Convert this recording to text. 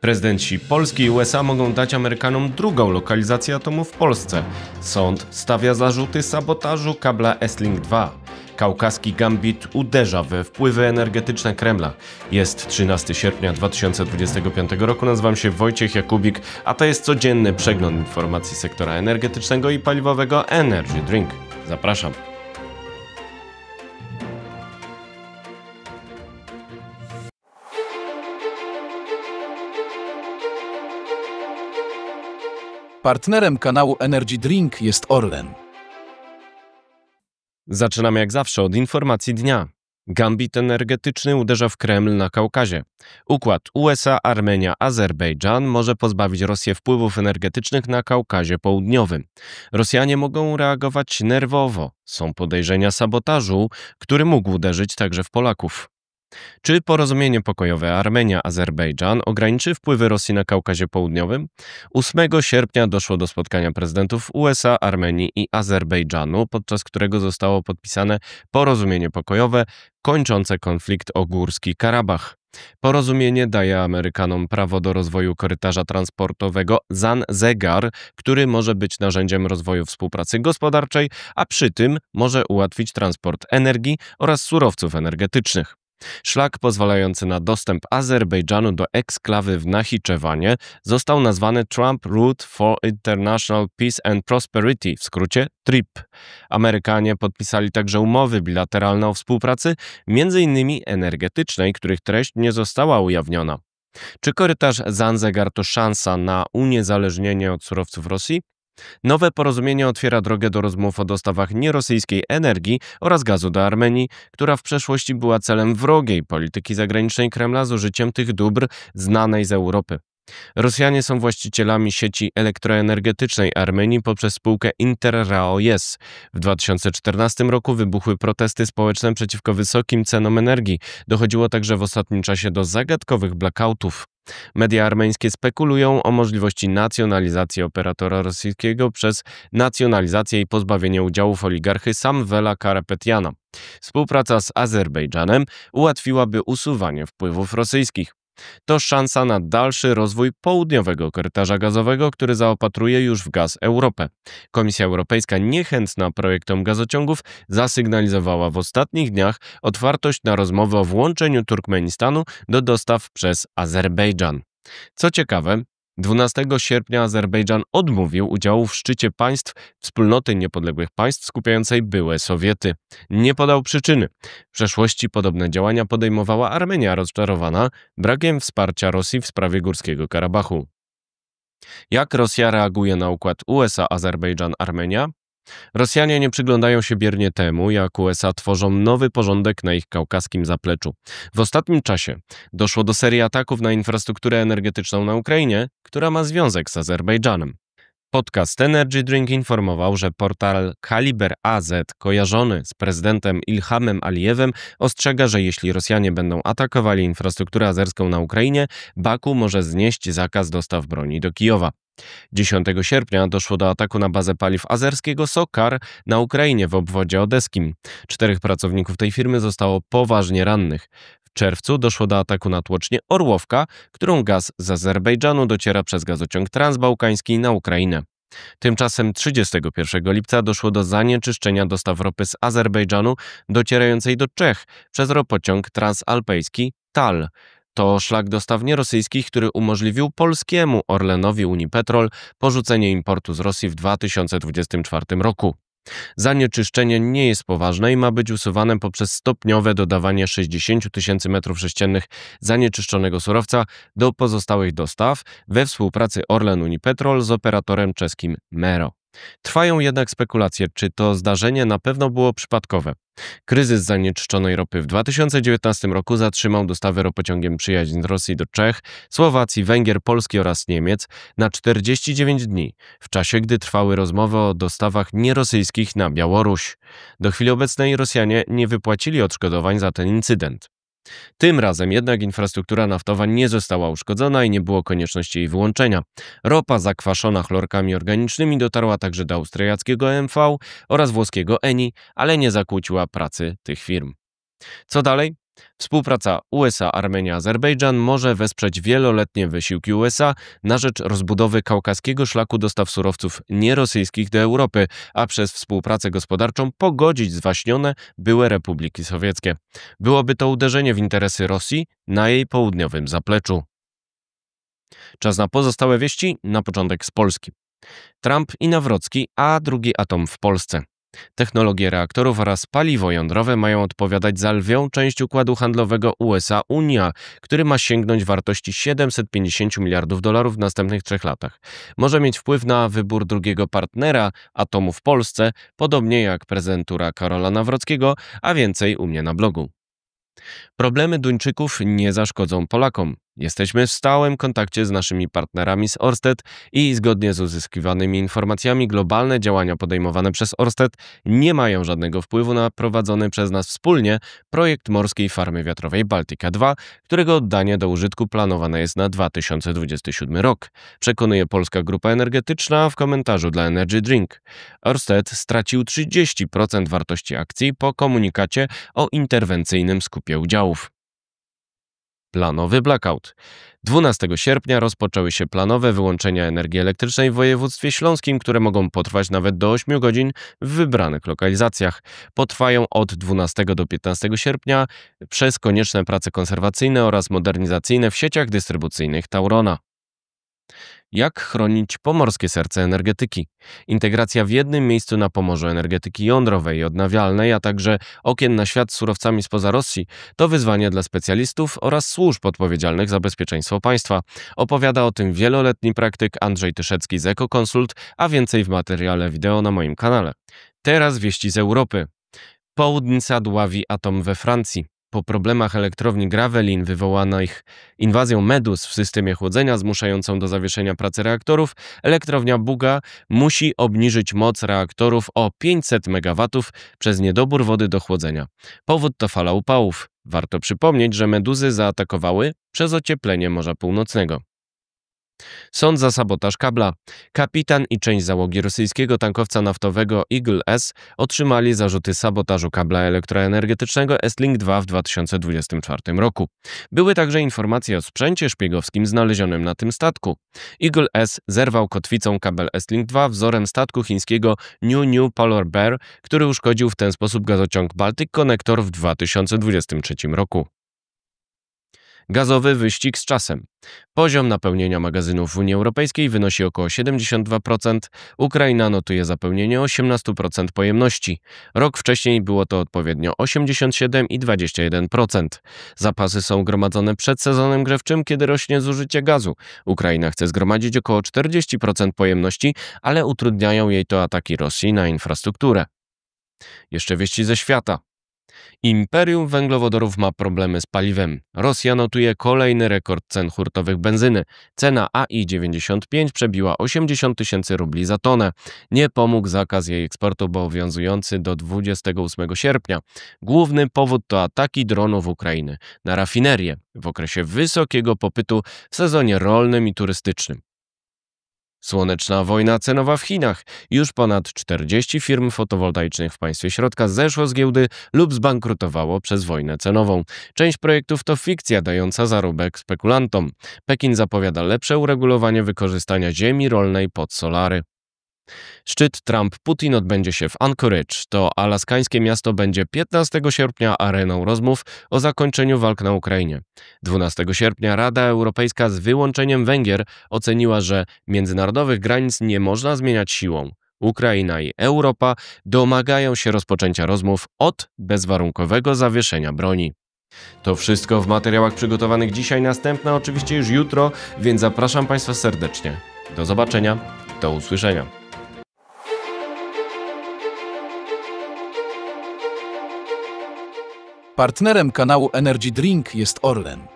Prezydenci Polski i USA mogą dać Amerykanom drugą lokalizację atomu w Polsce. Sąd stawia zarzuty sabotażu kabla Estlink 2. Kaukaski gambit uderza we wpływy energetyczne Kremla. Jest 13 sierpnia 2025 roku. Nazywam się Wojciech Jakubik, a to jest codzienny przegląd informacji sektora energetycznego i paliwowego Energy Drink. Zapraszam. Partnerem kanału Energy Drink jest Orlen. Zaczynamy jak zawsze od informacji dnia. Gambit energetyczny uderza w Kreml na Kaukazie. Układ USA, Armenia, Azerbejdżan może pozbawić Rosję wpływów energetycznych na Kaukazie Południowym. Rosjanie mogą reagować nerwowo. Są podejrzenia sabotażu, który mógł uderzyć także w Polaków. Czy porozumienie pokojowe Armenia-Azerbejdżan ograniczy wpływy Rosji na Kaukazie Południowym? 8 sierpnia doszło do spotkania prezydentów USA, Armenii i Azerbejdżanu, podczas którego zostało podpisane porozumienie pokojowe kończące konflikt o Górski Karabach. Porozumienie daje Amerykanom prawo do rozwoju korytarza transportowego Zan-Zegar, który może być narzędziem rozwoju współpracy gospodarczej, a przy tym może ułatwić transport energii oraz surowców energetycznych. Szlak pozwalający na dostęp Azerbejdżanu do eksklawy w Nachiczewanie został nazwany Trump Route for International Peace and Prosperity, w skrócie TRIP. Amerykanie podpisali także umowy bilateralne o współpracy, m.in. energetycznej, których treść nie została ujawniona. Czy korytarz Zan-Zegar to szansa na uniezależnienie od surowców Rosji? Nowe porozumienie otwiera drogę do rozmów o dostawach nierosyjskiej energii oraz gazu do Armenii, która w przeszłości była celem wrogiej polityki zagranicznej Kremla z użyciem tych dóbr znanej z Europy. Rosjanie są właścicielami sieci elektroenergetycznej Armenii poprzez spółkę Interraoes. W 2014 roku wybuchły protesty społeczne przeciwko wysokim cenom energii. Dochodziło także w ostatnim czasie do zagadkowych blackoutów. Media armeńskie spekulują o możliwości nacjonalizacji operatora rosyjskiego przez nacjonalizację i pozbawienie udziałów oligarchy Samvela Karapetjana. Współpraca z Azerbejdżanem ułatwiłaby usuwanie wpływów rosyjskich. To szansa na dalszy rozwój południowego korytarza gazowego, który zaopatruje już w gaz Europę. Komisja Europejska, niechętna projektom gazociągów, zasygnalizowała w ostatnich dniach otwartość na rozmowy o włączeniu Turkmenistanu do dostaw przez Azerbejdżan. Co ciekawe, 12 sierpnia Azerbejdżan odmówił udziału w szczycie państw Wspólnoty Niepodległych Państw skupiającej byłe Sowiety. Nie podał przyczyny. W przeszłości podobne działania podejmowała Armenia, rozczarowana brakiem wsparcia Rosji w sprawie Górskiego Karabachu. Jak Rosja reaguje na układ USA-Azerbejdżan-Armenia? Rosjanie nie przyglądają się biernie temu, jak USA tworzą nowy porządek na ich kaukaskim zapleczu. W ostatnim czasie doszło do serii ataków na infrastrukturę energetyczną na Ukrainie, która ma związek z Azerbejdżanem. Podcast Energy Drink informował, że portal Kaliber AZ, kojarzony z prezydentem Ilhamem Alijewem, ostrzega, że jeśli Rosjanie będą atakowali infrastrukturę azerską na Ukrainie, Baku może znieść zakaz dostaw broni do Kijowa. 10 sierpnia doszło do ataku na bazę paliw azerskiego SOKAR na Ukrainie w obwodzie odeskim. 4 pracowników tej firmy zostało poważnie rannych. W czerwcu doszło do ataku na tłocznię Orłowka, którą gaz z Azerbejdżanu dociera przez gazociąg transbałkański na Ukrainę. Tymczasem 31 lipca doszło do zanieczyszczenia dostaw ropy z Azerbejdżanu docierającej do Czech przez ropociąg transalpejski TAL. To szlak dostaw nierosyjskich, który umożliwił polskiemu Orlenowi Unipetrol porzucenie importu z Rosji w 2024 roku. Zanieczyszczenie nie jest poważne i ma być usuwane poprzez stopniowe dodawanie 60 000 m3 zanieczyszczonego surowca do pozostałych dostaw we współpracy Orlen Unipetrol z operatorem czeskim Mero. Trwają jednak spekulacje, czy to zdarzenie na pewno było przypadkowe. Kryzys zanieczyszczonej ropy w 2019 roku zatrzymał dostawy ropociągiem Przyjaźń z Rosji do Czech, Słowacji, Węgier, Polski oraz Niemiec na 49 dni, w czasie gdy trwały rozmowy o dostawach nierosyjskich na Białoruś. Do chwili obecnej Rosjanie nie wypłacili odszkodowań za ten incydent. Tym razem jednak infrastruktura naftowa nie została uszkodzona i nie było konieczności jej wyłączenia. Ropa zakwaszona chlorkami organicznymi dotarła także do austriackiego MV oraz włoskiego Eni, ale nie zakłóciła pracy tych firm. Co dalej? Współpraca USA, Armenia, Azerbejdżan może wesprzeć wieloletnie wysiłki USA na rzecz rozbudowy kaukaskiego szlaku dostaw surowców nierosyjskich do Europy, a przez współpracę gospodarczą pogodzić zwaśnione były republiki sowieckie. Byłoby to uderzenie w interesy Rosji na jej południowym zapleczu. Czas na pozostałe wieści, na początek z Polski. Trump i Nawrocki, a drugi atom w Polsce. Technologie reaktorów oraz paliwo jądrowe mają odpowiadać za lwią część układu handlowego USA-Unia, który ma sięgnąć wartości $750 miliardów w następnych 3 latach. Może mieć wpływ na wybór drugiego partnera atomu w Polsce, podobnie jak prezydentura Karola Nawrockiego, a więcej u mnie na blogu. Problemy Duńczyków nie zaszkodzą Polakom. Jesteśmy w stałym kontakcie z naszymi partnerami z Ørsted i zgodnie z uzyskiwanymi informacjami globalne działania podejmowane przez Ørsted nie mają żadnego wpływu na prowadzony przez nas wspólnie projekt morskiej farmy wiatrowej Baltica 2, którego oddanie do użytku planowane jest na 2027 rok, przekonuje Polska Grupa Energetyczna w komentarzu dla Energy Drink. Ørsted stracił 30% wartości akcji po komunikacie o interwencyjnym skupie udziałów. Planowy blackout. 12 sierpnia rozpoczęły się planowe wyłączenia energii elektrycznej w województwie śląskim, które mogą potrwać nawet do 8 godzin w wybranych lokalizacjach. Potrwają od 12 do 15 sierpnia przez konieczne prace konserwacyjne oraz modernizacyjne w sieciach dystrybucyjnych Taurona. Jak chronić pomorskie serce energetyki? Integracja w jednym miejscu na Pomorzu energetyki jądrowej i odnawialnej, a także okien na świat z surowcami spoza Rosji to wyzwanie dla specjalistów oraz służb odpowiedzialnych za bezpieczeństwo państwa. Opowiada o tym wieloletni praktyk Andrzej Tyszecki z EcoConsult, a więcej w materiale wideo na moim kanale. Teraz wieści z Europy. Południca dławi atom we Francji. Po problemach elektrowni Gravelines wywołanych inwazją meduz w systemie chłodzenia zmuszającą do zawieszenia pracy reaktorów, elektrownia Buga musi obniżyć moc reaktorów o 500 MW przez niedobór wody do chłodzenia. Powód to fala upałów. Warto przypomnieć, że meduzy zaatakowały przez ocieplenie Morza Północnego. Sąd za sabotaż kabla. Kapitan i część załogi rosyjskiego tankowca naftowego Eagle S otrzymali zarzuty sabotażu kabla elektroenergetycznego Estlink 2 w 2024 roku. Były także informacje o sprzęcie szpiegowskim znalezionym na tym statku. Eagle S zerwał kotwicą kabel Estlink 2 wzorem statku chińskiego New Polar Bear, który uszkodził w ten sposób gazociąg Baltic Connector w 2023 roku. Gazowy wyścig z czasem. Poziom napełnienia magazynów w Unii Europejskiej wynosi około 72%, Ukraina notuje zapełnienie 18% pojemności. Rok wcześniej było to odpowiednio 87% i 21%. Zapasy są gromadzone przed sezonem grzewczym, kiedy rośnie zużycie gazu. Ukraina chce zgromadzić około 40% pojemności, ale utrudniają jej to ataki Rosji na infrastrukturę. Jeszcze wieści ze świata. Imperium węglowodorów ma problemy z paliwem. Rosja notuje kolejny rekord cen hurtowych benzyny. Cena AI 95 przebiła 80 000 rubli za tonę. Nie pomógł zakaz jej eksportu obowiązujący do 28 sierpnia. Główny powód to ataki dronów Ukrainy na rafinerie w okresie wysokiego popytu w sezonie rolnym i turystycznym. Słoneczna wojna cenowa w Chinach. Już ponad 40 firm fotowoltaicznych w państwie środka zeszło z giełdy lub zbankrutowało przez wojnę cenową. Część projektów to fikcja dająca zarobek spekulantom. Pekin zapowiada lepsze uregulowanie wykorzystania ziemi rolnej pod solary. Szczyt Trump-Putin odbędzie się w Anchorage. To alaskańskie miasto będzie 15 sierpnia areną rozmów o zakończeniu walk na Ukrainie. 12 sierpnia Rada Europejska z wyłączeniem Węgier oceniła, że międzynarodowych granic nie można zmieniać siłą. Ukraina i Europa domagają się rozpoczęcia rozmów od bezwarunkowego zawieszenia broni. To wszystko w materiałach przygotowanych dzisiaj, następne oczywiście już jutro, więc zapraszam Państwa serdecznie. Do zobaczenia, do usłyszenia. Partnerem kanału Energy Drink jest Orlen.